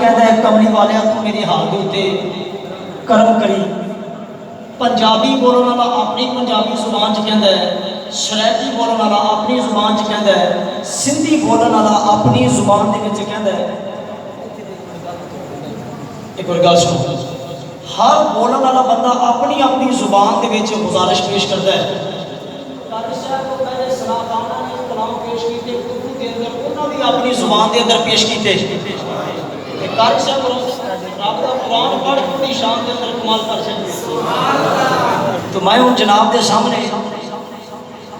کہتا ہے کملی والے تو میری حال کے اتنے کرم کری. پنجابی بولنے والا اپنی پنجابی زبان چ کہندا ہے، شرائطی بولنے والا اپنی زبان چ کہندا ہے، سندھی بولنے والا اپنی زبان دے وچ کہندا ہے. ایک اور گل سنو، ہر بولنے والا بندہ اپنی اپنی زبان دے وچ گزارش پیش کرتا ہے. قاری صاحب کو پہلے صلاحانہ نے کلام پیش کیتے اردو دے اندر، انہاں بھی اپنی زبان دے اندر پیش کیتے. قاری صاحب رب دا قرآن پڑھ کے بڑی شان دے اندر کمال کر سکتے. تو میں ہوں جناب دے سامنے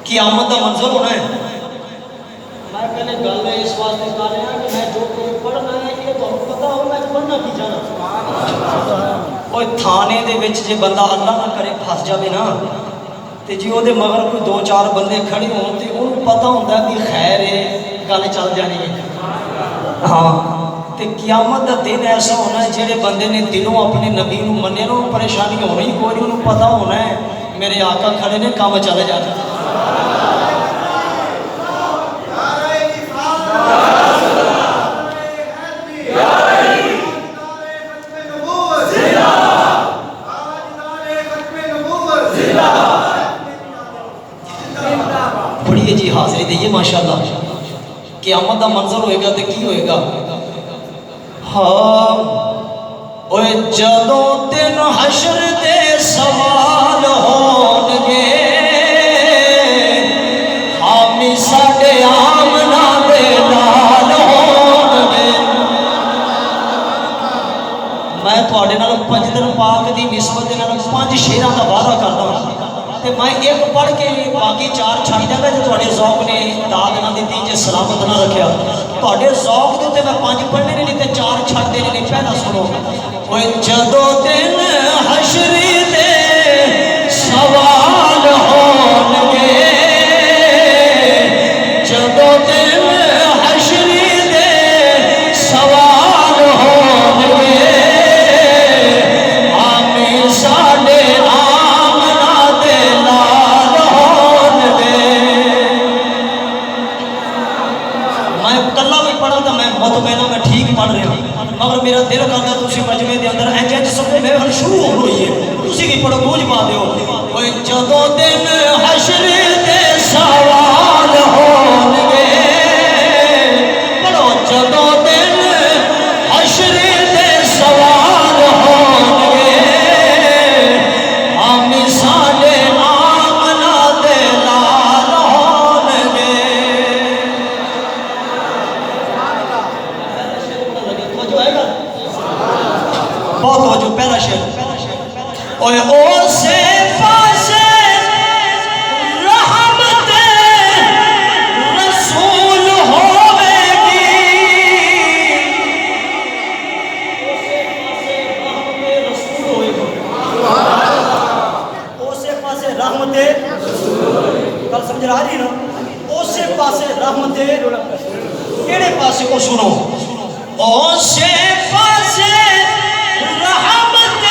قیامت دا منظر ہونا ہے. میں پہلے گل اس واسطے کر رہا کہ میں جو کچھ پڑھنا ہے یہ تو پتہ ہو میں پڑھنا کی جانا. وہ تھانے دے وچ جے بندہ اللہ نہ کرے پھس جاوے نا تے جی وہ مگر کوئی دو چار بندے کھڑے ہون تے انہوں پتہ ہوتا ہے بھی خیر ہے گل چل جانی ہے. ہاں تے قیامت دا دن ایسا ہونا ہے جہے بندے نے دلوں اپنے نبی نو مننے نو پریشانی ہونی کوئی انہوں پتہ ہونا ہے میرے آقا کھڑے نے کام چلے جاتا. بڑی جی حاضری دئیے ماشاءاللہ. قیامت دا منظر ہوئے گا تو کی ہوئے گا؟ ہاں اوے جدوں دن حشر دے سوال ہونگے حامی ساڈے آمنہ دے لال ہونگے. میں تھوڑے نال پنجتن پاک دی نسبت دے نال 5 شیراں دا وعدہ کردا ہوں تے میں ایک پڑھ کے باقی 4 چھڑ دے گا. جو تھوڑے ذوق نے داد نہ دیتی جے سلامت نہ رکھیا تھوڑے ذوق دے تے میں 5 پڑھنے نہیں تے 4 چھڑ دینے نہیں. پہلا سنو اوے جدوں دن حشر دے سوال ہونگے جدوں دن حشر دے سوال ہونگے آمین ساڈے آمنہ دے لال ہونگے. میں کلا بھی پڑھا تھا میں مطمئنہ میں ٹھیک پڑھ رہا ہوں مگر میرا دل کرتا تسی مجمع دے اندر انج سمجھے میں ہن شروع ہو ہوئی ہے تسی بھی پڑھو گونج پا دیو. اوے جدوں دن حشر دے سوال ہونگے پڑھو جدوں دن حشر دے سوال ہونگے آمی ساڈے آمنہ دے لال ہونگے. بہت توجہ پہلا شعر. اوے او سے پاسے رحمت رسول ہوے گی اسے پاسے رحمت گل سمجھ رہا جی نا اسے پاسے رحمت کیڑے پاسے کو سنو اسے پاسے رحمت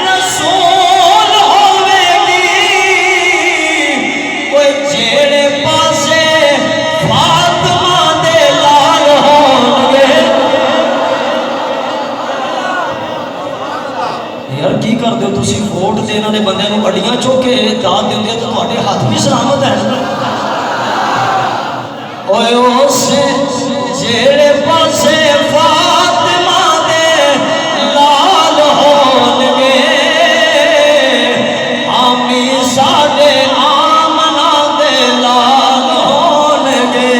رسول ہوے گی کوئی جیڑے پاسے فاطمہ دے لال ہونگے. یار کی کر دیو تسی ووٹ دینا دے بندے نو اڈیاں چوکے داد دیندے تو تواڈے ہاتھ بھی سلامت ہے. اوے اسے جیڑے پاسے فاطمہ دے لال ہونگے آمی ساڈے آمنہ دے لال ہونگے.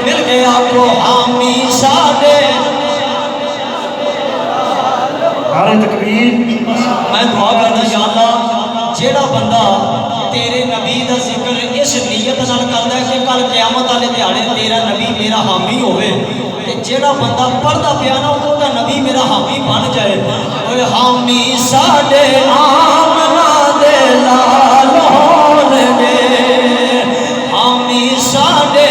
مل گیا کو آمی ساڈے نعرہ تکبیر. میں دعا کرنا یا اللہ جیڑا بندہ تیرے نبی دا ذکر اس نیت نال کردا ہے کہ کل قیامت والے دیہاڑے تیرا نبی میرا حامی ہوئے تے جیڑا بندہ پڑھدا پیا نا او دا نبی میرا حامی بن جائے. اوے حامی ساڈے آمنہ دے لال ہونگے حامی ساڈے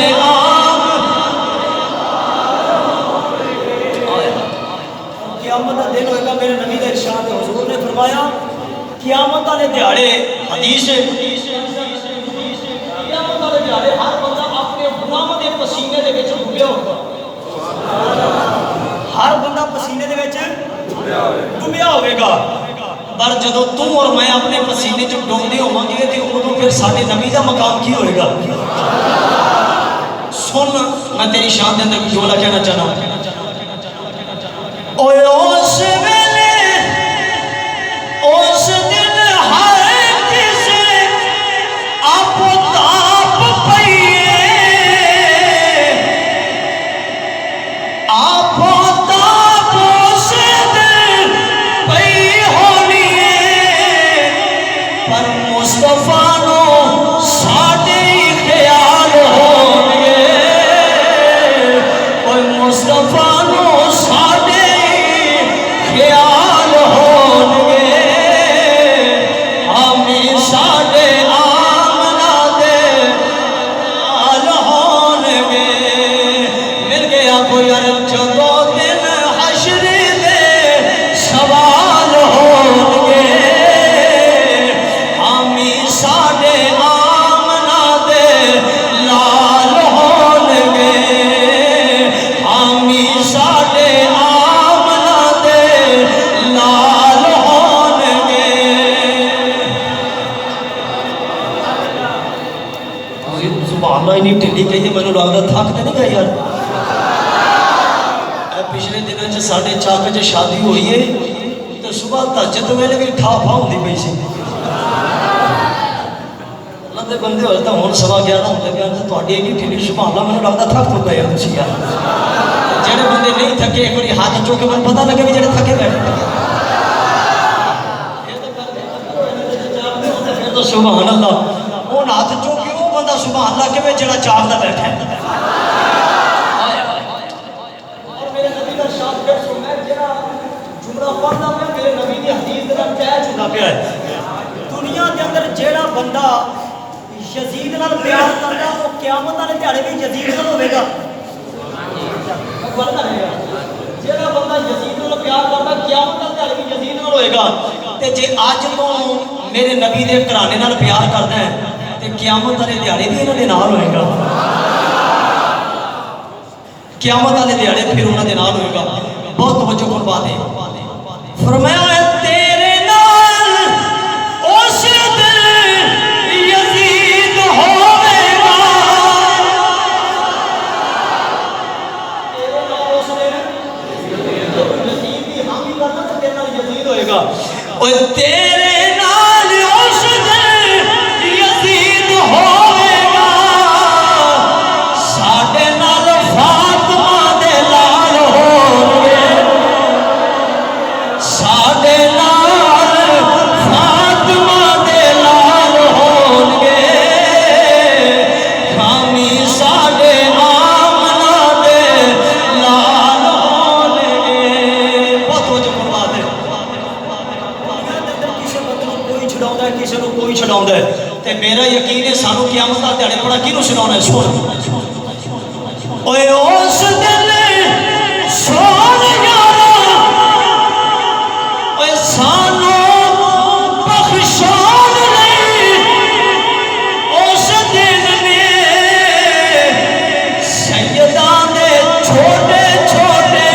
قیامت دا دن ہوئے گا. میرے نبی دا ارشاد حضور نے فرمایا قیامت والے دیہاڑے حدیث قیامت والے دیہاڑے ہر بندہ اپنے غلام دے پسینے دے وچ ڈوبیا ہوگا. ہر ਡੁੱਬਿਆ ਹੋਵੇਗਾ। پر جدو تم اور میں اپنے پسینے جو ڈوبنے ہوں گے تو ادو پھر سارے نبی کا مقام کی ہوئے گا؟ سن میں تیری شان دے اندر جملہ کہنا چاہنا ہوں۔ اوے اس ویلے اس دن ہر کسے آپ تاپ پئیے آپ تاپ اس دن پئی ہونی پر مصطفیٰ نو ساڑے خیال ہونگے اوے مصطفیٰ نو ساڑے خیال ہونگے ہمیں ساڑے آمنہ دے آل ہونگے مل گیا کوئی عرب جدو دن حشر دے سوال ہونگے ہمیں ساڑے آمنہ دے لال ہونگے ہمیں ساڑے آمنہ دے لال ہونگے۔ سبحان اللہ انہی ٹھنڈی کہیے میں نے لگتا تھاک تے نہیں گیا یار۔ پچھلے دنوں سے ساڑھے چاک جو شادی ہوئی ہے تو صبح تہجد ویلے بھی ٹھا پھا ہوندی پئی سی۔ اللہ دے بندے ہوئے تو ہن سوا 11 ہوندے پئے تے تہاڈی اینی ٹھنڈی سبحان اللہ میں نے لگتا تھک تو گئے تسی یار۔ جڑے بندے نہیں تھکے ایک باری ہاتھ چوک کے مجھے پتہ لگے بھی جڑے تھکے بیٹھے۔ پھر تو سبحان اللہ وہ ہاتھ چوک کے وہ بندہ سبحان اللہ کہ جڑا چاک دا بیٹھا ہے۔ اور میرے نبی دا شان پھر سننا ہے جڑا جملہ پڑھدا میں میرے نبی دی حدیث دا اٹیچ ہوندا پیا ہے۔ دنیا دے اندر جیڑا بندہ یزید نال پیار کردا وہ قیامت والے دیہاڑے بھی یزید نال ہوے گا۔ جیڑا بندہ یزید نال پیار کردا قیامت والے دیہاڑے بھی یزید نال ہوے گا۔ تے جے اج تو میرے نبی دے گھرانے نال پیار کردا ہے تے قیامت والے دیہاڑے بھی انہاں دے نال ہوے گا۔ قیامت والے دیہاڑے پھر انہاں دے نال ہوے گا۔ بہت توجہ فرما دے۔ فرمایا ہے تیرے نال اس دن یزید ہوے گا۔ تیرے نال اس دن یزید بھی حامی کرنا تے تیرے نال یزید ہوئے گا۔ اوے تیرے نال اس دن یزید ہوے گا ساڈے نال فاطمہ دے لال ہونگے ساڈے نال فاطمہ دے لال ہونگے ہمیں ساڈے آمنہ دے لال ہونگے۔ بہت توجہ فرما دے۔ کسی بندے نوں کوئی چھڑاوندا ہے کسی نوں کوئی چھڑاوندا ہے تے میرا یقین ہے سانوں قیامت دا دیہاڑے بڑا کینوں سناونا ہے۔ سن اوے اس دن سون یارا اوے سانوں بخشان نہیں اس دن میں سیداں دے چھوٹے چھوٹے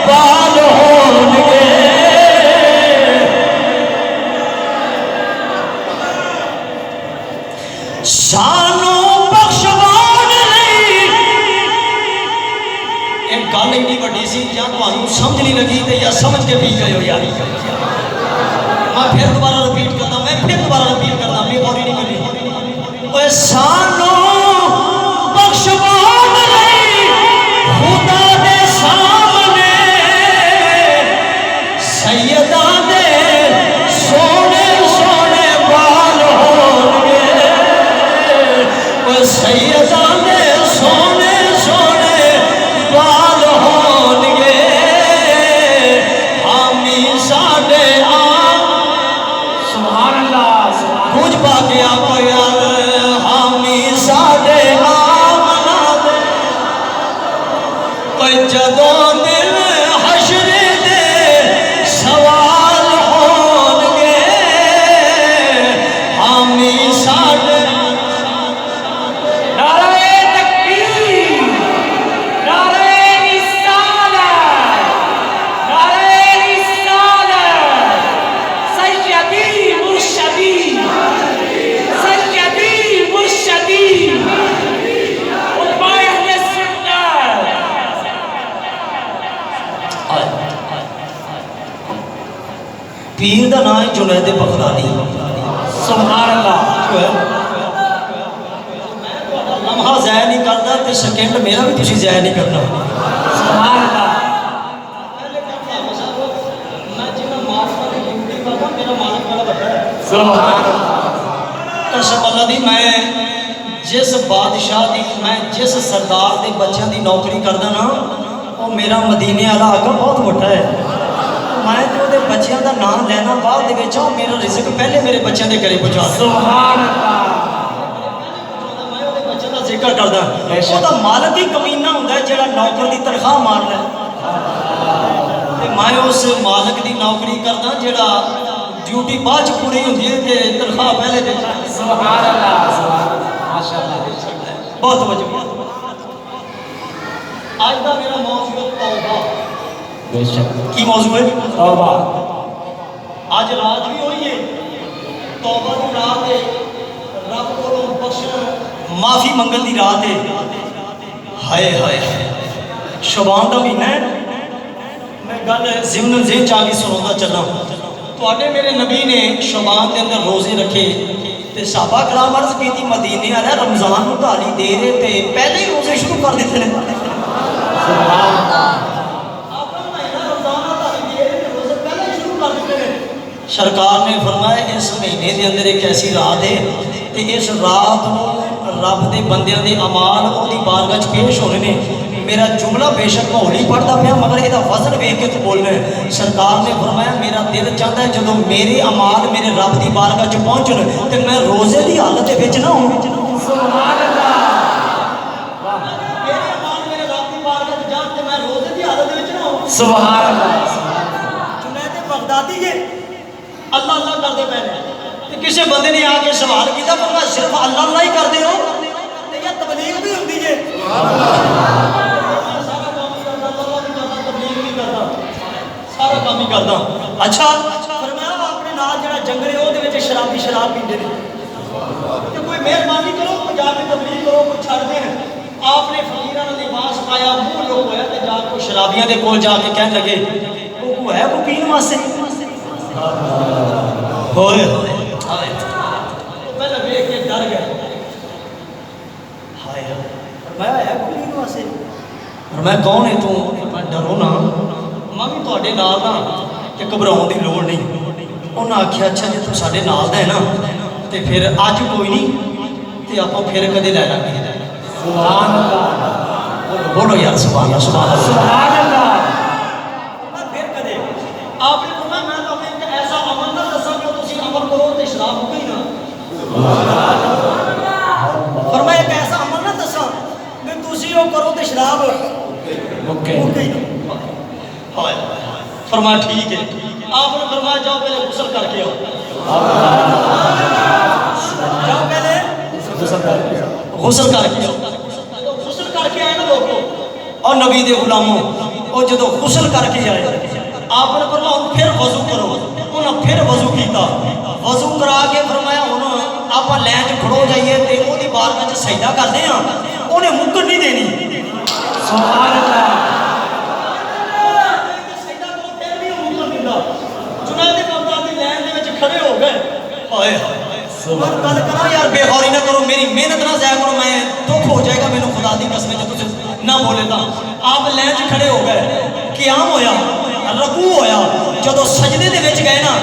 بال ہونگے سانوں بخشوان نہیں۔ ایک گل ایڈی وڈی سی یا تمہیں سمجھ نہیں لگی تے یا سمجھ کے پی گئے ہو یار۔ میں پھر دوبارہ رپیٹ کرتا میں غوری نہیں کرنی۔ اوے سانوں بخشوان نہیں خدا دے سامنے سیداں دے سونے سونے بال ہونگے اوے سیداں دے سونے سونے بال ہونگے ہمیں ساڈے سبحان اللہ کچھ پا کے آپ یار ہمیں پیر دا نام ہے جنید بغدادی. سبحان اللہ. لمحہ ضائع نہیں کرتا تے سیکنڈ میرا بھی تسی ضائع نہیں کرنا. سبحان اللہ. میں جنہیں معرفت کی ڈیوٹی کرتا میرا مالک بڑا بڑا ہے. سبحان اللہ. قسم اللہ دی میں جس بادشاہ دی میں جس سردار دے بچیاں دی نوکری کردا نا وہ میرا مدینے والا آقا بہت بڑا ہے. میں تے دے بچیاں دا نام لینا بعد دے وچ میرا رزق پہلے میرے بچیاں دے گھرے پہنچا. سبحان اللہ. میں او دے بچیاں دا ذکر کردا او دا مالک ہی کمینہ ہوندا ہے جڑا نوکر دی تنخواہ مار لے. تے میں اس مالک دی نوکری کردا جڑا ڈیوٹی بعد چ پوری ہوندی ہے تے تنخواہ پہلے دے. سبحان اللہ. سبحان اللہ. ماشاءاللہ. بہت وجہ. آج دا میرا موضوع توبہ. بے شک. کی موضوع ہے؟ توبہ. آج رات بھی ہوئی ہے توبہ دی رات ہے. رب کو بخشن معافی منگن دی رات ہے. ہائے ہائے شبان دا مہینہ ہے. میں گل ضمن ذہن چاہ کے سناتا چلا. تواڈے میرے نبی نے شبان دے اندر روزے رکھے تے صحابہ کرام عرض کیتی مدینے والے رمضان نو تعالی دے رہے تے پہلے ہی روزے شروع کر دیتے ہیں. سبحان اللہ. سرکار نے فرمایا اس مہینے دے اندر ایک ایسی رات ہے تے اس رات نو رب دے بندیاں دے اعمال اودی بارگاہ وچ پیش ہونے نے. میرا جملہ بے شک میں ہولی پڑھتا پیا مگر یہ وزن ویکھ کے تو بولنا ہے. سرکار نے فرمایا میرا دل چاہتا ہے جدوں میرے اعمال میرے رب دی بارگاہ وچ پہنچن تے میں روزے دی حالت دے وچ نہ ہوں. سبحان اللہ. میرے اعمال میرے رب دی بارگاہ وچ جان تے میں روزے دی حالت دے وچ نہ ہوں. سبحان اللہ. جنید بغدادی ہے اللہ اللہ کردے پے نے. کسی بندے نے آ کے سوال کیا فرمایا صرف اللہ اللہ ہی کردے ہو تے یا تبلیغ بھی ہوندی ہے؟ سارا کام ہی کردا. اچھا فرمایا اپنے نال جڑا جنگل ہے او دے وچ شرابی شراب پیندے نے تے کوئی مہربانی کرو کوئی جا کے تبلیغ کرو کوئی چھڑ دے. آپ نے فقیراں دا لباس پایا منہ لو ہویا تے جا کے شرابیاں دے کول جا کے کہن لگے او ہے کو پین واسطے. ہوئے پہلے ویکھ کے ڈر گیا. ہائے فرمایا ہے کو پین واسطے. فرمایا کون ہے تو؟ میں ڈرو نا میں بھی تواڈے نال دا کہ گھبراؤن دی لوڑ نہیں. انہاں آکھیا اچھا جے تو ساڈے نال دا ہے نا تے پھر اج کوئی نہیں تے آپاں پھر کدے لے لاں گے. سبحان اللہ. بولو یار سبحان اللہ. سبحان اللہ. سبحان اللہ. پھر کدے آپ نے فرمایا میں تمہیں ایک ایسا عمل نہ دساں جو تسی عمل کرو تے شراب ہو گئی نا. فرمایا ایک ایسا عمل نہ دساں کہ تسی وہ کرو تے شراب ہو گئی. فرمایا ٹھیک ہے. آپ نے فرمایا جاؤ پہلے غسل کر کے آؤ. جاؤ پہلے غسل کر کے آؤ. غسل کر کے آئے نا لوگوں اور نبی دے غلاموں اور جدو غسل کر کے آئے آپ نے فرمایا پھر وضو کرو. انہوں پھر وضو کیتا. وضو کرا کے فرمایا انہوں آپ لین چ کھڑو جائیے تے وہ دی بارگاہ وچ سجدہ کر دے ہاں انہیں مکر نہیں دینی. سبحان اللہ. جنید بغدادی لین دے وچ کھڑے ہو گئے. ہائے گل کرا یار بے غوری نہ کرو میری محنت نہ ضائع کرو میں دکھ ہو جائے گا مینوں خدا دی قسم جو کچھ نہ بولے تا. آپ لین چ کھڑے ہو گئے. قیام ہویا رکوع ہویا. جدو سجدے دے وچ گئے نا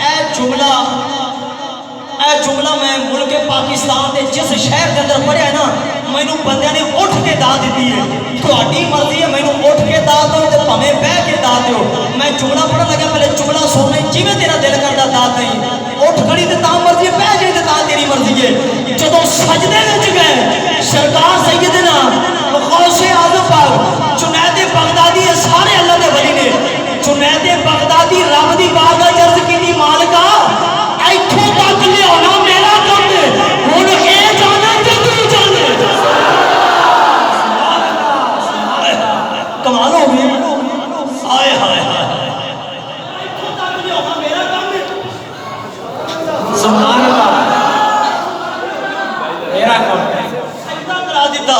اے جملہ میں ملک پاکستان دے جس شہر دے اندر پڑھیا ہے نا مینوں بندیاں نے اٹھ کے داد دیتی ہے. تہاڈی مرضی ہے مینوں اٹھ کے داد دو تے بھاویں بیٹھ کے داد دیو. میں جملہ پڑھن لگا پہلے جملہ سننا جویں تیرا دل کردا داد نہیں. اٹھ کھڑی تے تاں مرضی ہے بیٹھ جائے تے تاں تیری مرضی ہے. جدوں سجدے وچ گئے سرکار سیدنا غوث اعظم پاک جنید بغدادی سارے اللہ دے ولی نے. جنید بغدادی رب دی بارگاہ عرض کیتی مالکا ایتھوں تک لیانا میرا کم ہے ہن اے جانا تے تو جانے. کمال ہو گئی. ہائے ہائے ایتھوں تک لیانا میرا کم ہے. سبحان اللہ. میرا کم ہے. سجدہ کرا دیتا.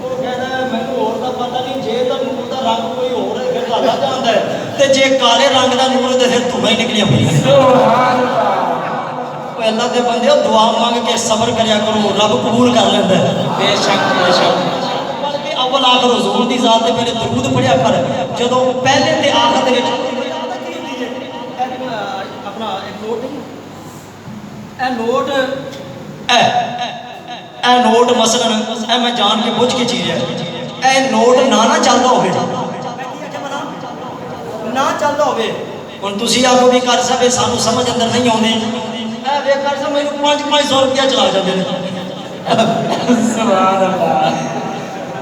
وہ کہتا ہے میں اور کا پتہ نہیں جے تو نور کا رنگ کوئی اور ہے پھر لالا جانتا ہے تے جے کالے رنگ کا نور ہے تے پھر دھواں ہی نکلیاں پئی سبحان اللہ اللہ دے بندے دعا مانگ کے صبر کریا کرو رب قبول کر لینا ہے بے شک بے شک بلکہ اول آخر حضور دی ذات تے پہلے درود پڑھیا کر جدوں پہلے تے آخر دے وچ اپنا ایک نوٹ نہیں اے نوٹ مثلا اے میں جان کے بوجھ کے چیز ہے اے نوٹ نہ چلدا ہوے نہ چلدا ہوے ہن تسی آکھو بھی کر سکے سانو سمجھ اندر نہیں آوندی اے ویکھ کر سا مینوں 500 روپیہ چلا جاندے نے سبحان اللہ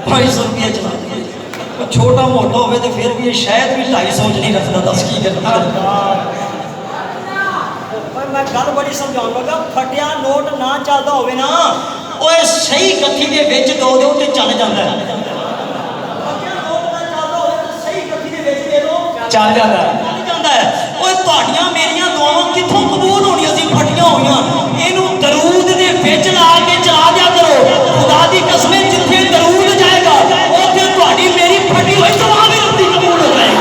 500 روپیہ چلا جاندے چھوٹا موٹا ہوے تے پھر بھی شاید بھی 250 نہیں رکھدا دس کی کرنا میں گل بڑی سمجھاؤں لگا پھٹیا نوٹ نہ چلدا ہوے نا اوے صحیح کتھی دے وچ دو دو تے چل جاندا ہے پھٹیا نوٹ نہ چلدا ہوے تے صحیح کتھی دے وچ دے دو چل جاتا ہے اوے تہاڈیاں میریاں دعاواں کتھوں قبول ہونیاں سی پھٹیاں ہوئیاں اینوں درود دے وچ لا کے چلا دیا کرو خدا دی قسم جتھے درود جائے گا اوتھے تہاڈی میری پھٹی ہوئی دعا بھی ربی قبول ہو جائے گی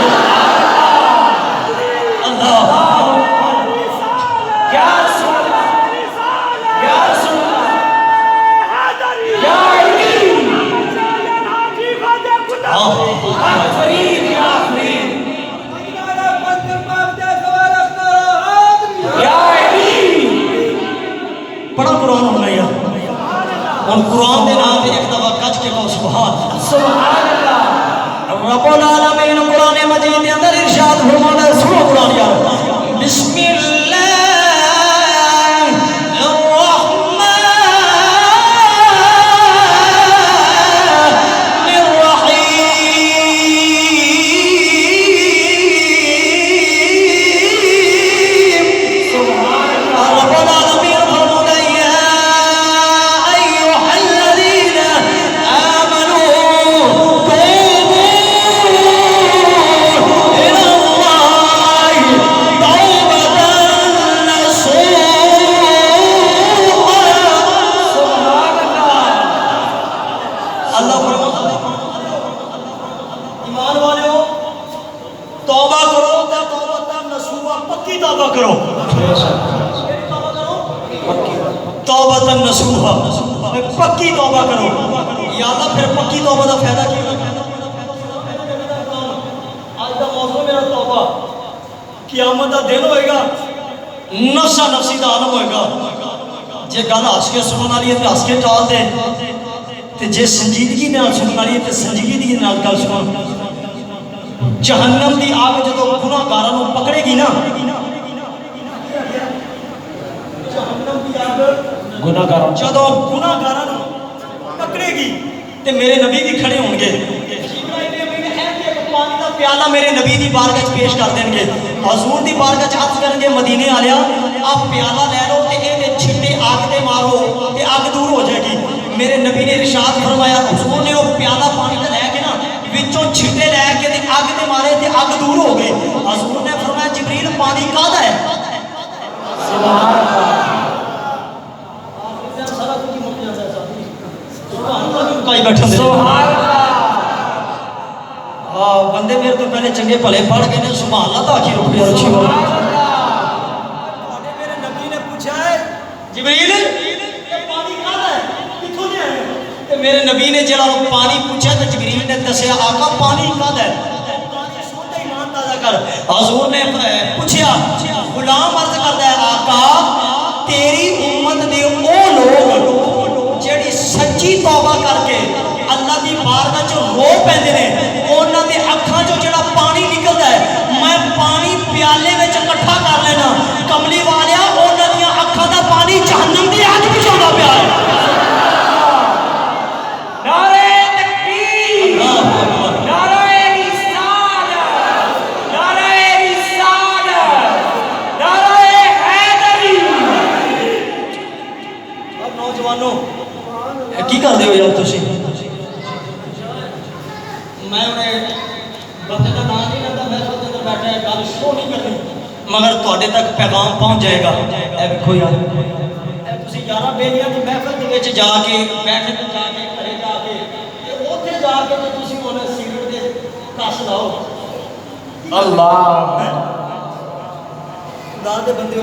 اللہ یا رسول اللہ یا رسول اللہ یا علی آفرین یا آفرین یا علی بڑا قرآن ہونا یا اور قرآن دے نام پہ ایک دفعہ کچھ کے کہو سبحان سبحان اللہ رب العالمین قرآن مجید کے اندر ارشاد فرماتا ہے سنو قرآن یار بسم اللہ الرحمن الرحیم سبحان اللہ رب العالمین فرماتا ہے یا ایھا الذین آمنوا توبوا إلى الله توبة نصوحا سبحان اللہ اللہ فرماتا ہے ایمان والےو توبہ کرو تے توبہ نصوحا پکی توبہ کرو بے شک کیڑی توبہ کرو توبہ نصوحا پکی توبہ کرو یا اللہ پھر پکی توبہ دا فائدہ کی ہوگا آج دا موضوع میرا توبہ قیامت دا دن ہوئے گا نفسا نفسی دا عالم ہوئے گا جے گل ہس کے سنن والی ہے تے ہس کے ٹال دے تے جے سنجیدگی نال سنن والی ہے تے سنجیدگی نال گل سن جہنم دی آگ جدوں گناہگاراں نوں پکڑے گی نا جہنم دی آگ گناہ کرو جدوں گناہگاراں نوں پکڑے گی تے میرے نبی بھی کھڑے ہون گے پانی دا پیالہ میرے نبی دی بارگاہ وچ پیش کر دیں گے حضور دی بارگاہ وچ عرض کرن گے مدینے والیا آپ پیالہ لے لو تے اے چھٹے اگ تے مارو تے اگ دور ہو جائے گی میرے نبی نے ارشاد فرمایا حضور نے وہ پیالہ پانی دا لے کے نا وچوں چھٹے لے کے تے اگ تے مارے تے اگ دور ہو گئی حضور نے فرمایا جبریل پانی کاہدا ہے سبحان اللہ سبحان اللہ بندے میرے تو پہلے چنگے بھلے پڑھ گئے نے سبحان اللہ تا آخر روپیہ رکھی ہو میرے نبی نے پوچھا ہے جبریل یہ پانی کہاں ہے کتھوں لے آئے تے میرے نبی نے جڑا پانی پوچھا تے جبریل نے دسیا آقا پانی کہاں ہے سنتے ایمان تازہ کر حضور نے پوچھا غلام عرض کرتا ہے آقا تیری امت دے او لوگ جڑی سچی توبہ کر کے اللہ دی بارگاہ چ رو پیندے نے انہاں دے اکھاں چوں جڑا پانی نکلدا ہے میں پانی پیالے وچ اکٹھا کر لینا کملی والیا انہاں دی اکھاں دا پانی جہنم دی اگ وچ آندا پیا ہے نعرہ تکبیر نعرہ رسالت نعرہ رسالت نعرہ حیدری اب نوجوانوں کی کر دے ہو یار تسی میں انہیں بندے کا نام نہیں لیتا میں سب اندر بیٹھا ہے گل شروع نہیں کرنی مگر تواڈے تک پیغام پہنچ جائے گا اے ویکھو یار اے تسی 11 ਬੇਲੀਆਂ ਦੀ ਮਹਿਫਲ ਦੇ ਵਿੱਚ ਜਾ ਕੇ ਬੈਠਕ ਜਾ ਕੇ ਘਰੇ ਜਾ ਕੇ ਤੇ ਉੱਥੇ ਜਾ ਕੇ ਤੇ ਤੁਸੀਂ ਹੁਣ ਸਿਗਰਟ ਦੇ ਕੱਸ ਲਾਓ اللہ ਖੁਦਾ ਦੇ ਬੰਦਿਓ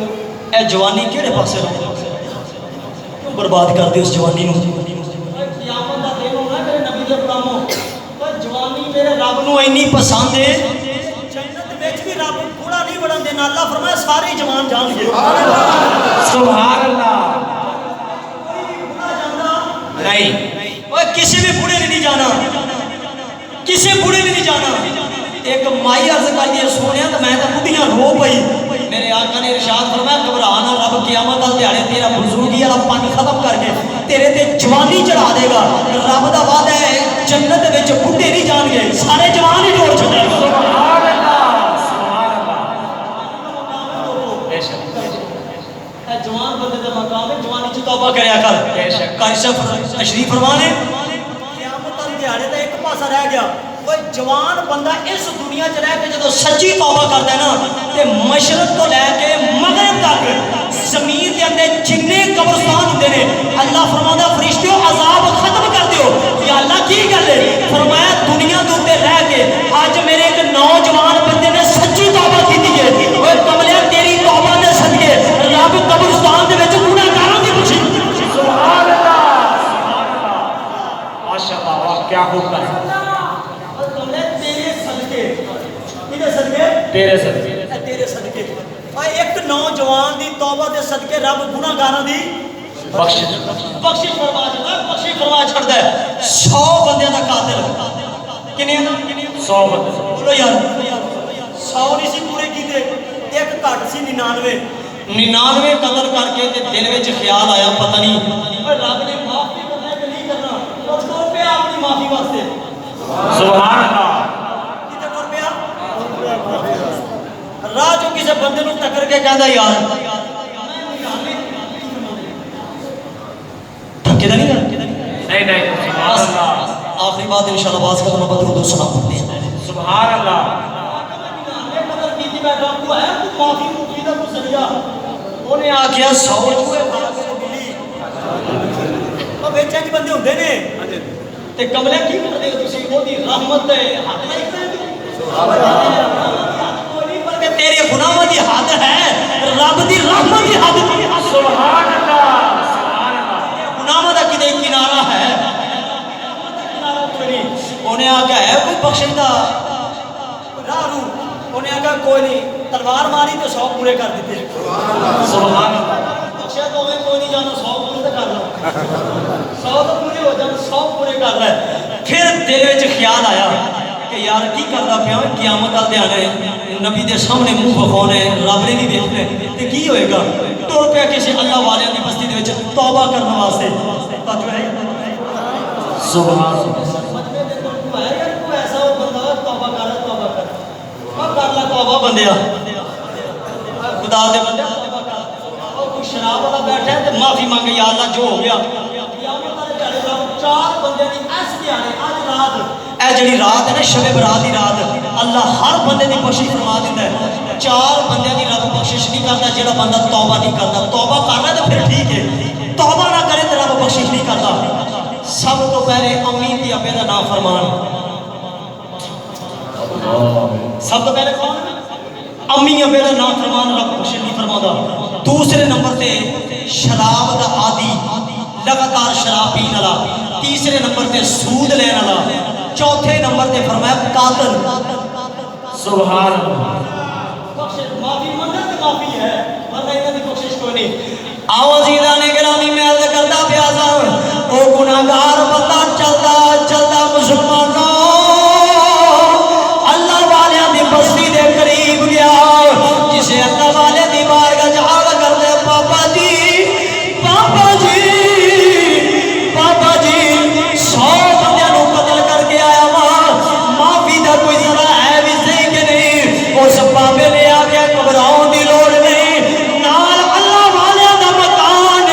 ਇਹ ਜਵਾਨੀ ਕਿਹੜੇ ਪਾਸੇ ਰਹੋ ਕਿਉਂ ਬਰਬਾਦ ਕਰਦੇ ਉਸ ਜਵਾਨੀ ਨੂੰ ਕਿਆਮਤ ਦਾ ਦਿਨ ਹੋਣਾ ਮੇਰੇ ਨਬੀ ਦੇ ਗੁਲਾਮੋ ਪਰ ਜਵਾਨੀ ਮੇਰੇ ਰੱਬ ਨੂੰ ਇੰਨੀ ਪਸੰਦ ਹੈ ਜੰਨਤ ਵਿੱਚ ਵੀ ਰੱਬ ਬੁੜਾ ਨਹੀਂ ਵੜਨ ਦੇਣਾ ਅੱਲਾਹ ਫਰਮਾਇਆ ਸਾਰੇ ਜਵਾਨ ਜਾਣਗੇ سبحان اللہ نہیں وہ کسی بھی بوڑھے نے نہیں جانا کسی بوڑھے نے نہیں جانا ایک مائی عرض کر کے سونے تو میں تو بڑھیاں رو پئی میرے آقا نے ارشاد فرمایا گھبرانا رب قیامت والے دیہاڑے تیرا بزرگی والا پانی ختم کر کے تیرے تے جوانی چڑھا دے گا رب دا وعدہ ہے جنت وچ بوڑھے نہیں جان گے سارے جوان ہی ڈور چھڑے گا سبحان اللہ سبحان اللہ بے شک جوان بندے دا مقام ہے جوانی چ توبہ کریا کر بے شک کاشف تشریف فرمانے قیامت والے دیہاڑے دا ایک پاسا رہ گیا وہ جوان بندہ اس دنیا چ رہ کے جدو سچی توبہ کرتا ہے نا تے مشرق تو لے کے مغرب تک زمین دے اندر جنے قبرستان ہوندے نے اللہ فرماتا فرشتیو عذاب ختم کر دیو یا اللہ کی گل ہے فرمایا دنیا دے اوتے رہ کے اج میرے ایک نوجوان بندے نے سچی توبہ کیتی ہے اوے کملیا تیری توبہ دے صدقے رب قبرستان دے وچ گناہگاراں دی خوشی سبحان اللہ سبحان اللہ ماشاء اللہ واہ کیا خوب ہے تیرے صدقے تیرے صدقے ایک نوجوان دی توبہ دے صدقے رب گناہگاراں دی بخشش فرما چھڑدا بخشش فرما چھڑدا ہے 100 بندیاں دا قاتل کنے 100 بندے بولو یار 100 نہیں سی پورے کیتے ایک گھٹ سی 99 قتل کر کے تے دل وچ خیال آیا پتہ نہیں پر رب نے معاف بھی کرنا ہے کہ نہیں کرنا اور ٹر پیا اپنی معافی واسطے سبحان اللہ کتے ٹر پیا راہ جو کسی بندے نو ٹکر کے کہندا یار دھکے دا نہیں کر نہیں نہیں سبحان اللہ آخری بات انشاءاللہ باز کا نمبر درود و سلام پڑھتے ہیں سبحان اللہ معافی مفتی دا کوئی ذریعہ انہیں آکھیا 100 چوہے کھا کے بلی او وچ انج بندے ہوندے نے تے کملے کی کردے ہو تسی او دی رحمت ہے حق نہیں کردے سبحان اللہ تیرے گناہاں دی حد ہے رب دی رحمت دی حد کی سبحان اللہ سبحان اللہ گناہاں دا کدے کنارہ ہے انہیں آکھیا ہے کوئی بخشش دا راہ رو انہیں آکھا کوئی نہیں تلوار ماری تو 100 پورے کر دیتے سبحان اللہ بخشا تو ہمیں کوئی نہیں جانا 100 پورے تو کر رہا 100 تو پورے ہو جانا 100 پورے کر رہا ہے پھر دل وچ خیال آیا کہ یار کی کردا پیا قیامت والے دیہاڑے نبی دے سامنے منہ بخانے رب نے نہیں دیکھنے تے کی ہوئے گا ٹر پیا کسی اللہ والیاں دی بستی دے وچ توبہ کرنے واسطے توجہ ہے سبحان اللہ توبہ بندیا خدا دے بندے توبہ کر کوئی شراب والا بیٹھا ہے تے معافی مانگے یا اللہ جو ہو گیا قیامت والے دیہاڑے چار بندے دی اس دیہاڑے اج رات اے جڑی رات ہے نا شب برات دی رات اللہ ہر بندے دی بخشش فرما دیندا ہے چار بندے دی رب بخشش نہیں کردا جڑا بندہ توبہ نہیں کردا توبہ کرنا تے پھر ٹھیک ہے توبہ نہ کرے تے رب بخشش نہیں کردا سب تو پہلے امی تے ابے دا نام فرمان سب تو پہلے کون امی ابے دا نام فرمان رب بخشش نہیں فرمادا دوسرے نمبر تے شراب دا عادی لگاتار شراب پین والا تیسرے نمبر تے سود لین والا چوتھے نمبر تے فرمایا قاتل سبحان اللہ بخشش معافی منگا تے معافی ہے ورنہ انہاں دی کوشش کوئی نہیں آؤ عزیزان گرامی میں عرض کردا پیا سا او گناہگار بندہ چلدا چلدا مسلمانوں بستی دے قریب گیا جسے اللہ والے دی بارگاہ جہاد کر دے پاپا جی 100 بندیاں نو قتل کر کے آیا وہاں معافی دا کوئی ذرا ہے بھی صحیح کہ نہیں اس بابے نے آ کے گھبراؤن دی لوڑ نہیں نال اللہ والے دا مکان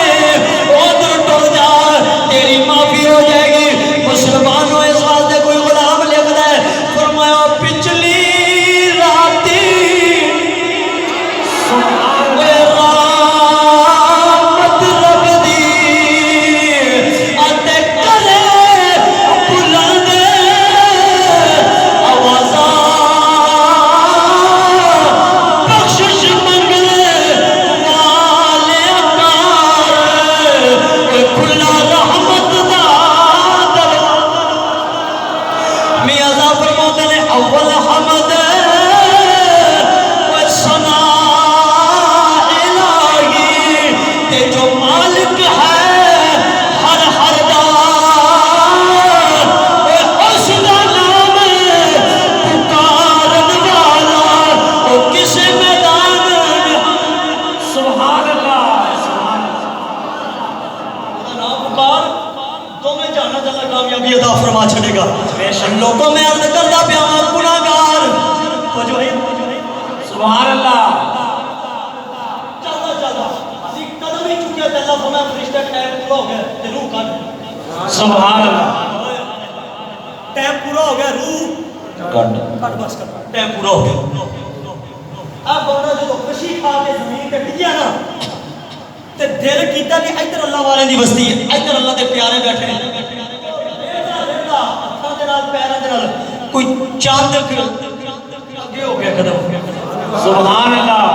تعالیٰ کامیابی عطا فرما چھڑے گا لوگوں میں عرض کردا پیا گناہگار توجہ ہے سبحان اللہ چلدا چلدا اسی قدم ہی چکے تے اللہ فرمایا فرشتہ ٹائم پورا ہو گیا تے روح کڈ سبحان اللہ ٹائم پورا ہو گیا روح کڈ بس کر ٹائم پورا ہو گیا اب بندہ جو کشی کھا کے زمین تے ڈگیا نا تے دل کیتا کہ ادھر اللہ والے دی بستی ہے ادھر اللہ دے پیارے بیٹھے ہیں ہتھاں دے نال پیراں دے نال کوئی چاند اگے ہو گیا قدم سبحان اللہ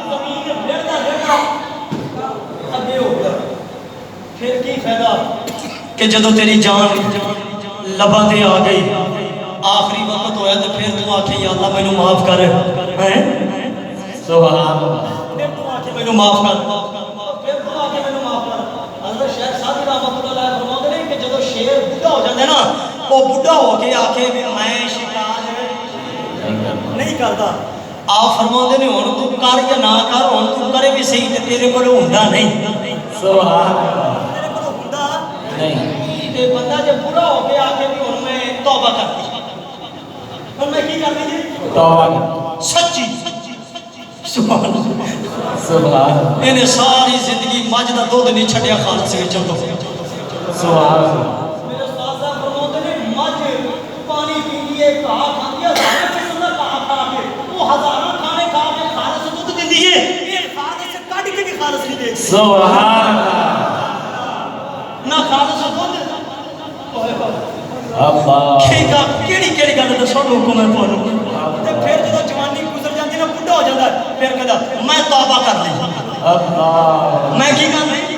زمین ڈردا ڈردا اگے ہو گیا پھر کی فائدہ کہ جدوں تیری جان لباں تے آ گئی آخری وقت ہویا تو پھر تو آکھے یا اللہ مینوں معاف کر ہیں سبحان اللہ پھر تو آکھے مینوں معاف کر پھر تو آکھے مینوں معاف کر حضرت شیخ صاحب رحمۃ اللہ علیہ فرماتے ہیں کہ جدوں شیر بوڑھا ہو جاتا ہے نا وہ بوڑھا ہو کے آکھے بھی میں شکار نہیں کرتا آپ فرماتے ہیں ہن تو کر یا نہ کر ہن تو کرے بھی صحیح تے تیرے کول ہوندا نہیں سبحان اللہ تیرے کول ہوندا نہیں تے بندہ جے بوڑھا ہو کے آکھے بھی ہن میں توبہ کرتی ہن میں کی کرنی جی توبہ سچی سبحان اللہ سبحان اللہ انہیں ساری زندگی مجھ دا دودھ نہیں چھڑیا خالص وچوں تو سبحان اللہ میرے استاد صاحب فرماتے ہیں مجھ پانی پیندی ہے گھاہ کھاندی ہے ہزاروں قسم دا گھاہ کھا کے وہ ہزاراں کھانے کھا کے خالص دودھ دیندی ہے یہ خالص سے کڈ کے بھی خالص نہیں دے سبحان اللہ نہ خالص دودھ اوئے ہوئے اللہ کیڑی گل دسو لوگوں میں تھانوں تے پھر جدوں جوانی گزر جاندی نا بڈھا ہو جاندا ہے پھر کہندا میں توبہ کر لی اللہ میں کی کر لی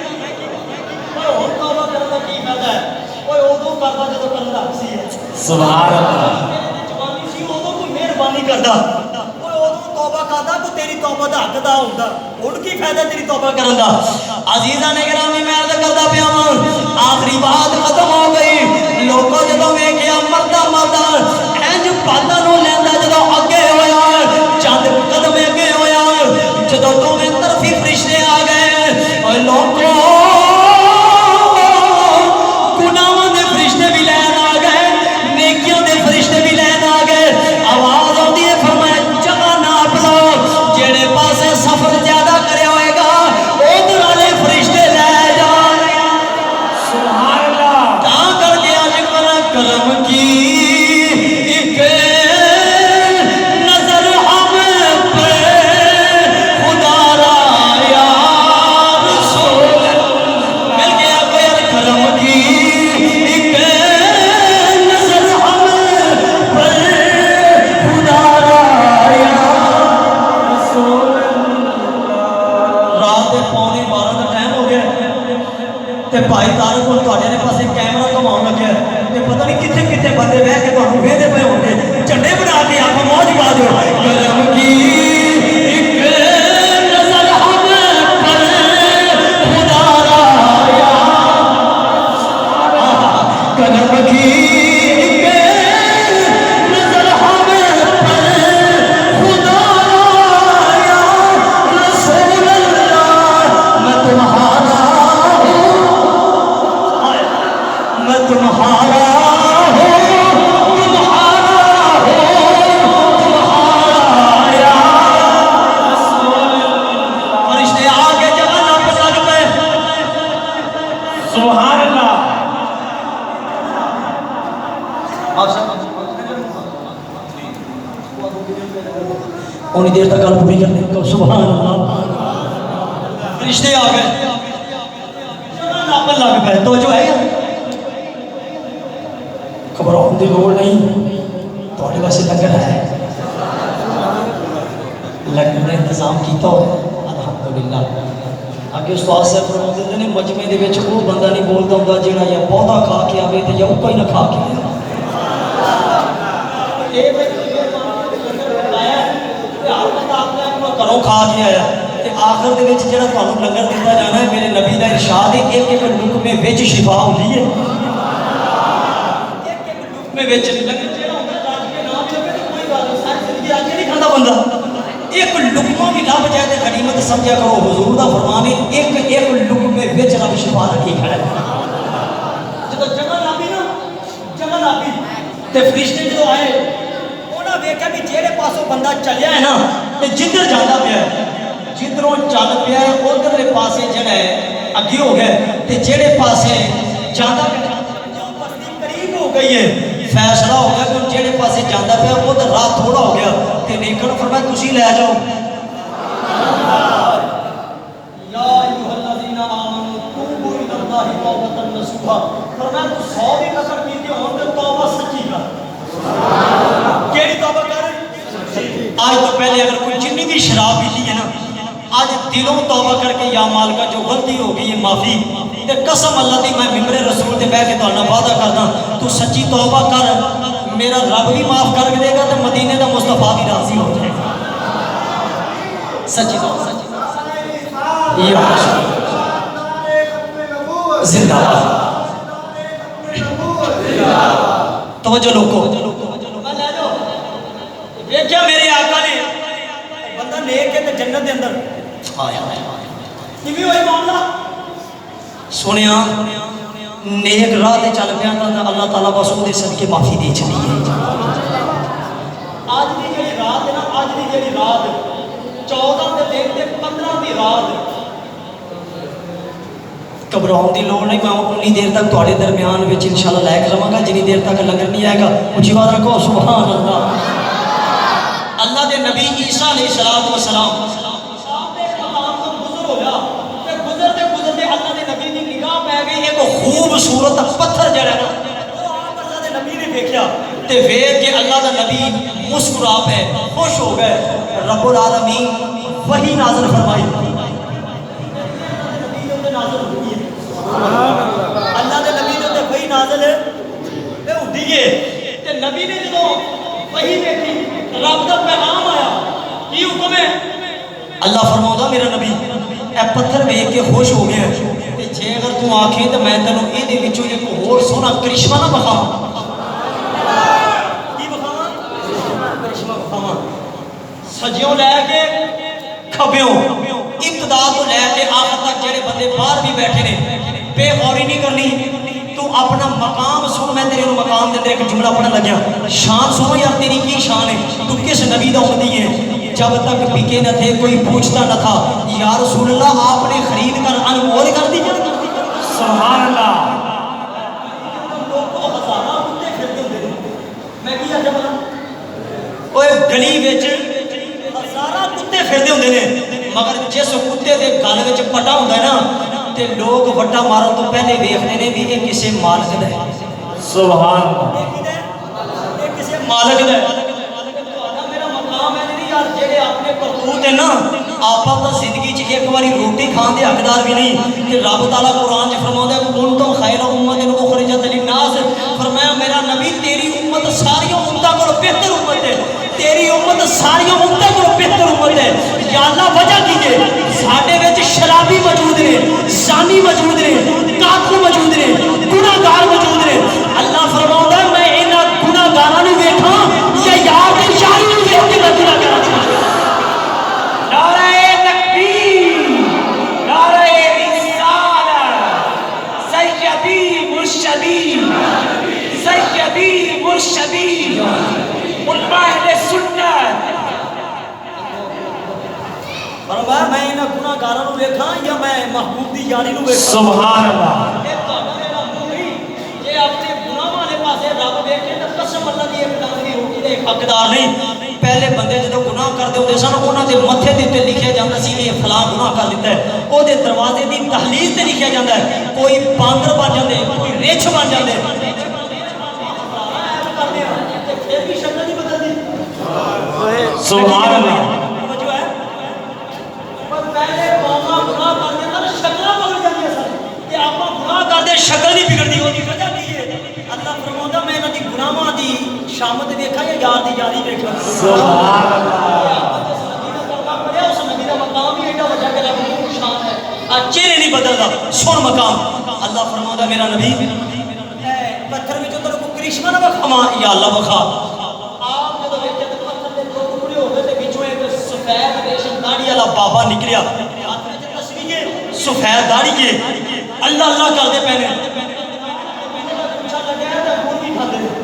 اوئے ہن توبہ کرن دا کی فائدہ ہے اوئے اودوں کردا جدوں کرن دا سی ہے سبحان اللہ جوانی سی اودوں کوئی مہربانی کردا اوئے اودوں توبہ کردا کو تیری توبہ دا حق دا ہوندا ہن کی فائدہ تیری توبہ کرن دا عزیزاں نے گرامی میں عرض کردا پیا ہاں آخری بات ختم ہو گئی لوگوں جدوں ویکھیا مردا مردا انج پادا نوں لیندا جدوں اگے ہویا چند قدم اگے ہویا جدوں دوویں طرفی فرشتے آ گئے اوے لوگوں گناہاں دے فرشتے بھی لین آ گئے نیکیاں دے فرشتے بھی لین آ گئے آواز آندی ہے فرمایا جگہ ناپ لو جڑے پاسے سفر زیادہ کریا ہوئے گا ادھر والے فرشتے لے جان سبحان اللہ تا کر کے اج کرم کی ایک نظر ہم پہ خدا را یا رسول مل گیا کوئی کرم کی ایک نظر ہم پہ خدا را یا رسول رات دے 11:15 دا ٹائم ہو گیا تے بھائی تارک کو تواڈے دے پاسے کیمرہ گھماؤن لگا تے پتہ نہیں کتنے کتنے بندے بیٹھ کے تانوں ویندے پئے ہون گے جھنڈے بنا کے آپ موج پا دیو کرم کی ایک نظر ہم پر خدا را یا کرم کی ایک نظر ہم پر خدا را یا رسول اللہ میں تمہارا میں تمہارا ہوں تمہارا یا رسول اللہ فرشتے آ کے جگہ ناپ لگ پے سبحان اللہ اونی دیر تک گل پوری کرنے کو سبحان اللہ فرشتے آ گئے جگہ ناپ لگ پے تو جو ہے گھبراؤن دی لوڑ نہیں تھوڑے واسطے لنگر ہے لنگر نے انتظام کیتا ہوا الحمدللہ آگے استاد صاحب فرماتے ہیں مجمع دے وچ وہ بندہ نہیں بولدا ہوندا جڑا یا بہتا کھا کے آوے تے یا کوئی نہ کھا کے آوے اے میں لنگر آیا تے ہر بندہ اپنے آپ گھروں کھا کے آیا تے آخر دے وچ جڑا تانوں لنگر دتا جانا ہے میرے نبی دا ارشاد ہے ایک ایک لقمے وچ شفا ہوندی ہے میں وچ لنگر جڑا ہوندا رات کے نام لگے تے کوئی گل نہیں ساری زندگی آ کے نہیں کھاندا بندہ ایک لقمہ بھی لب جائے تے غنیمت سمجھا کرو حضور دا فرمان ہے ایک ایک لقمے وچ رب شفا رکھی کھڑا ہے جدوں نبی تے فرشتے جو آئے انہاں ویکھیا کہ جہڑے پاسوں بندہ چلیا ہے نا تے جدھر جاندا پیا ہے جدھروں چل پیا ہے ادھرلے پاسے جڑا ہے اگے ہو گیا تے جہڑے پاسے جاندا پیا جو بستی قریب ہو گئی ہے فیصلہ ہو گیا کہ جہڑے پاسے جاندا پیا ادھر راہ تھوڑا ہو گیا تے نیکڑ فرمایا تسی لے جاؤ یا ایھا الذین آمنوا توبوا الی اللہ توبۃ نصوحا فرمایا تو 100 بھی قدر کیتے ہون تے توبہ سچی کر کیڑی توبہ کر آج تو پہلے اگر کوئی جنی بھی شراب پیتی ہے نا آج دلوں توبہ کر کے یا مالکہ جو غلطی ہو گئی ہے معافی تے قسم اللہ دی میں ممبر رسول تے بیٹھ کے تہاڈا وعدہ کردا تو سچی توبہ کر میرا رب بھی معاف کر دے گا تے مدینے دا مصطفیٰ بھی راضی ہو جائے گا سچی توبہ یا زندہ توجہ لوگو دیکھیا میرے آقا نے بندہ نیک ہے تے جنت دے اندر کیویں ہوئی معاملہ سنیا نیک راہ تے چل پیا تے اللہ تعالیٰ بس وہ دے صدقے معافی دے چلی ہے اج دی جڑی رات ہے نا اج دی جڑی رات 14 دے دن تے 15 دی رات گھبراؤن دی لوڑ نہیں میں اتنی دیر تک تواڈے درمیان وچ انشاءاللہ لے کے رہواں گا جنی دیر تک لنگر نہیں آئے گا اونچی آواز رکھو سبحان اللہ اللہ دے نبی عیسیٰ علیہ السلام مقام تو گزر ہو گیا تے گزرتے اللہ دے نبی دی نگاہ پہ گئی ایک خوبصورت پتھر جڑا ہے نا وہ آپ اللہ دے نبی نے دیکھیا تے ویکھ کے اللہ دا نبی مسکرا پے خوش ہو گئے رب العالمین وحی نازل فرمائی اللہ دے نبی دے وحی نازل تے ہوندی ہے تے نبی نے جدوں وحی دیکھی رب دا پیغام آیا کی حکم ہے اللہ فرماؤندا میرا نبی اے پتھر ویکھ کے خوش ہو گیا تے جے اگر تو آکھیں تے میں تینوں اے دے وچوں ایک ہور سونا کرشمہ نہ بخاواں کی بخاواں کرشمہ بخاواں سجیوں لے کے کھبیوں ابتدا تو لے کے آخر تک جڑے بندے باہر بھی بیٹھے نے بے غوری نہیں کرنی تو اپنا مقام سن میں تیرے مقام دے اندر ایک جملہ پڑھن لگیا شان سنو یار تیری کی شان ہے تو کس نبی دا امتی ہے جب تک بکے نہ تھے کوئی پوچھتا نہ تھا یا رسول اللہ آپ نے خرید کر انمول کر دی سبحان اللہ میں کیا جب اوے گلی وچ ہزاراں کتے پھردے ہوندے نے مگر جس کتے دے گل وچ پٹا ہوندا ہے نا تے لوگ وٹا مارن تو پہلے ویکھدے نے بھی یہ کسے مالک دا ہے سبحان اللہ یہ کسے مالک دا ہے تہاڈا میرا مقام ہے نہیں یار جڑے اپنے کرتوت ہے نا آپا تا زندگی چ ایک باری روٹی کھان دے حقدار بھی نہیں کہ رب تعالیٰ قرآن چ فرماوندا ہے کنتم خیر امت اخرجت للناس فرمایا میرا نبی تیری امت ساری امتاں کولوں بہتر امت ہے تیری امت ساری امتاں کولوں بہتر امت ہے یا اللہ وجہ کی ہے ساڈے وچ شرابی موجود نے زانی موجود نے قاتل موجود نے گناہگار موجود نے اللہ فرماوندا ہے میں انہاں گناہگاراں نوں ویکھاں یا یار تے یاری نوں ویکھ کے میں گناہ کراں نعرہ تکبیر نعرہ رسالت سیدی مرشدی سیدی مرشدی علماء اہل سنت فرمایا میں انہاں گناہگاراں نوں ویکھاں یا میں محبوب دی یاری نوں ویکھاں سبحان اللہ جے اپنے گناہ والے پاسے رب ویکھے تے قسم اللہ دی ایک ڈنگ دی روٹی دے حقدار نہیں پہلے بندے جدو گناہ کرتے ہوتے سن انہوں دے متھے دے لکھیا جاتا سی یہ فلاں گناہ کر دیتا ہے وہ دے دروازے دی تحلیل تے لکھیا جاتا ہے کوئی باندر بن جاندے کوئی ریچھ بن جاندے سبحان اللہ شکل نہیں بگڑتی وہ وجہ کی ہے اللہ فرماوندا میں انہاں دی گناہاں دی شامت دیکھا یا یار دی یاری دیکھا سبحان اللہ اس نبی دا مقام ہی ایڈا وجہ کہ رب کو شان ہے چہرے نہیں بدلدا سن مقام اللہ فرماوندا میرا نبی پتھر وچ اندر کو کرشمہ نہ بخاواں یا اللہ بخا آپ جدوں ویکھے تے پتھر دے دو ٹکڑے ہو گئے تے وچوں ایک سفید ریشم داڑھی والا بابا نکلیا ہاتھ وچ تصویر سفید داڑھی کے اللہ اللہ کرتے پہنے پوچھا لگا ہے تو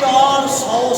400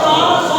400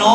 9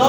9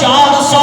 400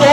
2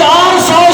400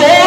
2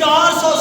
400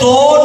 2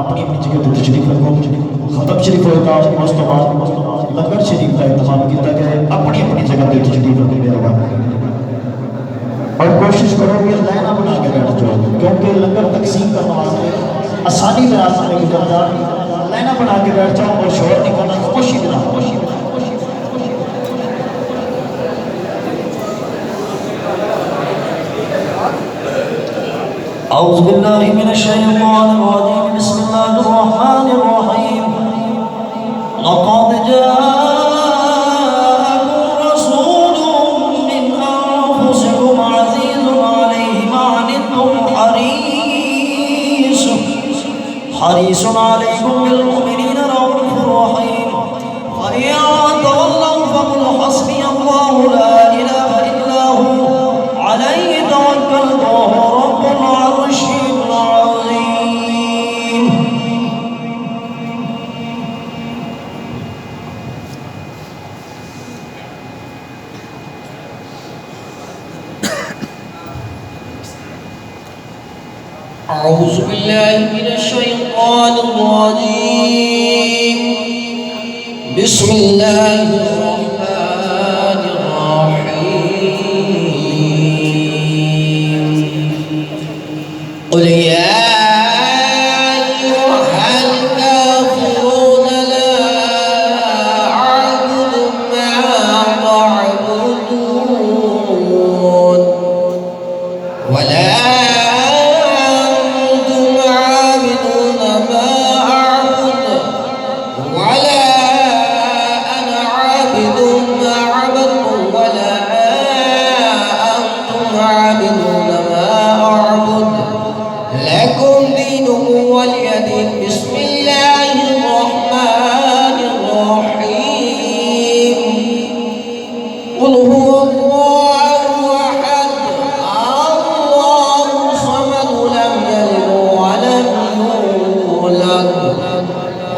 اپنی اپنی جگہ تے تشریف رکھو. ختم شریف ہوئے گا اس تو بعد لنگر شریف کا اہتمام کیا گیا ہے. اپنی اپنی جگہ تے تشریف رکھو میرے بھائی. اور کوشش کرو کہ لائنہ بنا کے بیٹھ جاؤ کیونکہ لنگر تقسیم کرنے واسطے آسانی طرح سے گزر جان. لائنہ بنا کے بیٹھ جاؤ اور شور نہیں کرنا. خوشی بنا أعوذ بالله من الشيطان الرجيم. بسم الله الرحمن الرحيم. لقد جاءكم رسول من أنفسكم عزيز عليه ما عنتم حريص عليكم بالمؤمنين رؤوف رحيم. فإن تولوا فقل حسبي الله لا إله إلا هو عليه توكلت وهو رب العرش العظيم. أعوذ بالله من الشيطان الرجيم. بسم الله الرحمن الرحيم. قل يا أيها الكافرون لا أعبد ما تعبدون ولا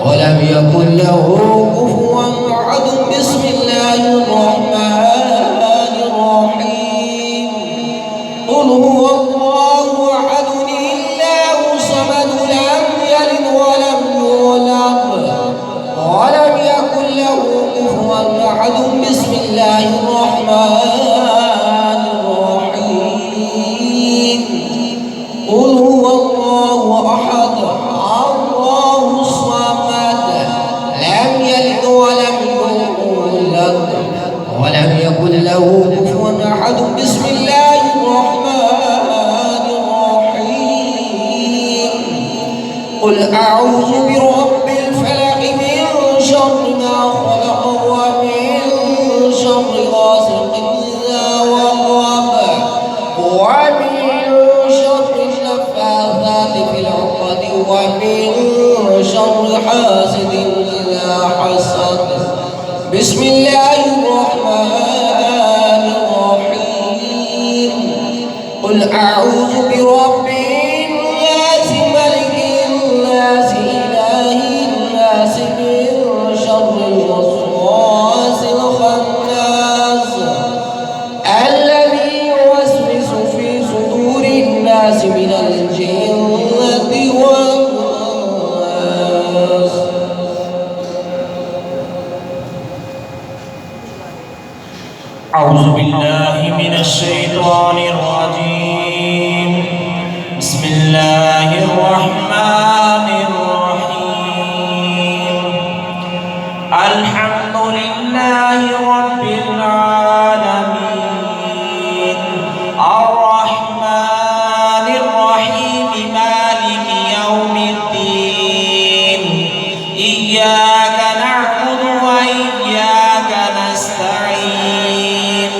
ولم يكن له كفوا أحد. بسم الله الرحمن الرحيم. قل هو الله أحد الله الصمد لم يلد ولم يولد ولم يكن له كفوا أحد. بسم الله الرحمن الرحيم. قل هو الله أحد الله الصمد لم يلد ولم يولد ولم يكن له كفوا أحد. بسم الله الرحمن الرحيم. قل أعوذ برب الفلق من شر ما خلق ومن شر غاسق إذا وقب ومن شر النفاثات في العقد ومن شر حاسد إذا حسد. بسم الله الرحمن الرحيم. قل أعوذ برب الناس ملك الناس إله الناس من شر الوسواس الخناس الذي يوسوس في صدور الناس من الجنة والناس. أعوذ بالله من الشيطان الرجيم. بسم الله الرحمن الرحيم. الحمد لله رب العالمين الرحمن الرحيم مالك يوم الدين. إياك نعبد وإياك نستعين.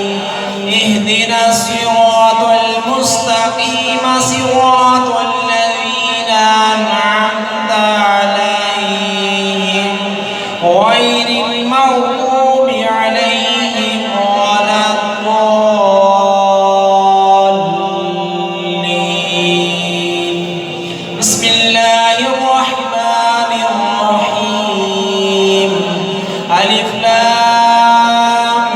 اهدنا الصراط المستقيم صراط الذين أنعمت عليهم غير المغضوب عليهم ولا الضالين. بسم الله الرحمن الرحيم. ألف لام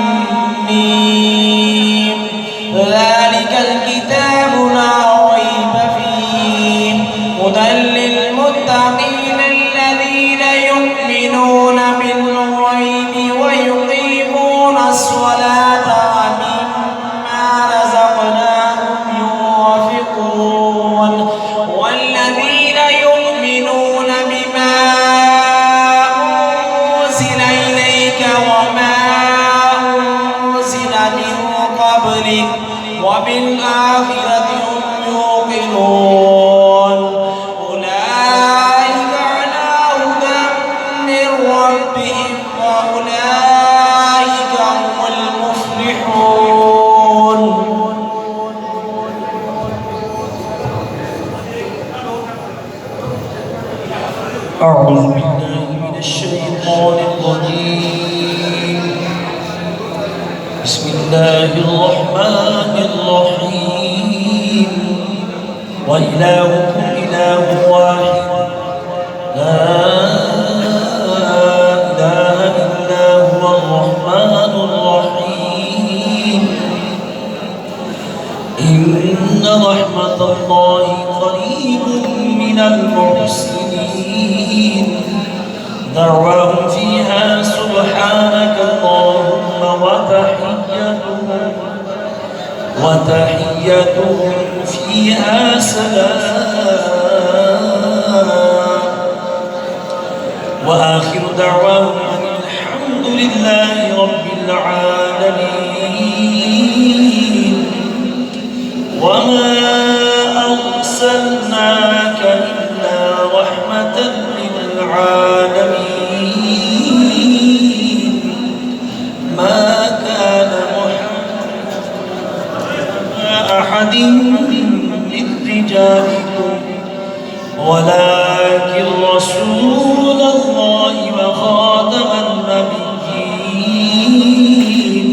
ميم. ذلك الكتاب لا ريب فيه هدى للمتقين أعوذ بالله من الشيطان الرجيم بسم الله الرحمن الرحيم وإلهكم إله واحد لا إله إلا هو الرحمن الرحيم إن رحمة الله قريب من المحسنين دعواهم فيها سبحانك اللهم وتحيتهم فيها سلام وآخر دعواهم أن الحمد لله رب العالمين وما أرسلناك إلا رحمة للعالمين ما كان أحد من رجالكم ولكن رسول الله وخاتم النبيين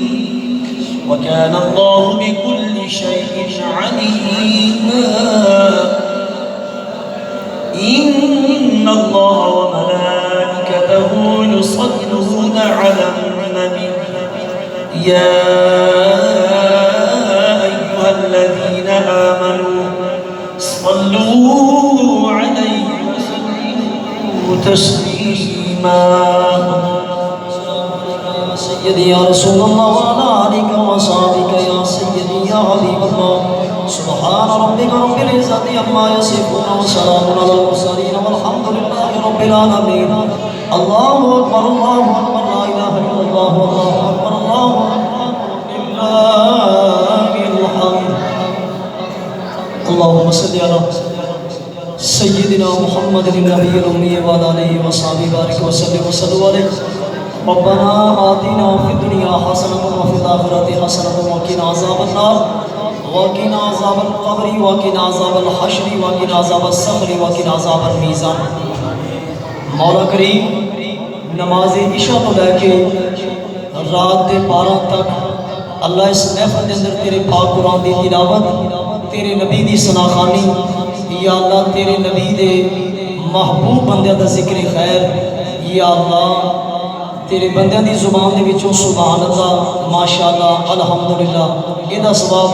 وكان الله بكل شيء عليما إن الله وملائكته يصلون على النبي يا أيها الذين آمنوا صلوا عليه وسلموا تسليما سيدي يا رسول الله وعلى آلك وصحبك يا سيدي يا حبيب الله سبحان ربك رب العزة عما يصفون وسلام على المرسلين والحمد لله رب العالمين الله أكبر الله أكبر لا إله إلا الله والله أكبر الله أكبر لله الحمد اللهم صل على سيدنا محمد النبي الأمي وعلى آله وصحبه بارك وسلم وصلوا عليه ربنا آتنا في الدنيا حسنة وفي الآخرة حسنة وقنا عذاب النار وقنا عذاب القبر وقنا عذاب الحشر وقنا عذاب الصخر وقنا عذاب الميزان مولا کریم نماز عشاء تو لے کے رات دے 12 تک اللہ اس محفل دے اندر تیرے پاک قرآن دی تلاوت تیرے نبی دی ثناخانی یا اللہ تیرے نبی دے محبوب بندیاں دا ذکر خیر یا اللہ تیرے بندیاں دی زبان دے وچوں سبحان اللہ ماشاءاللہ الحمدللہ یہ دا ثواب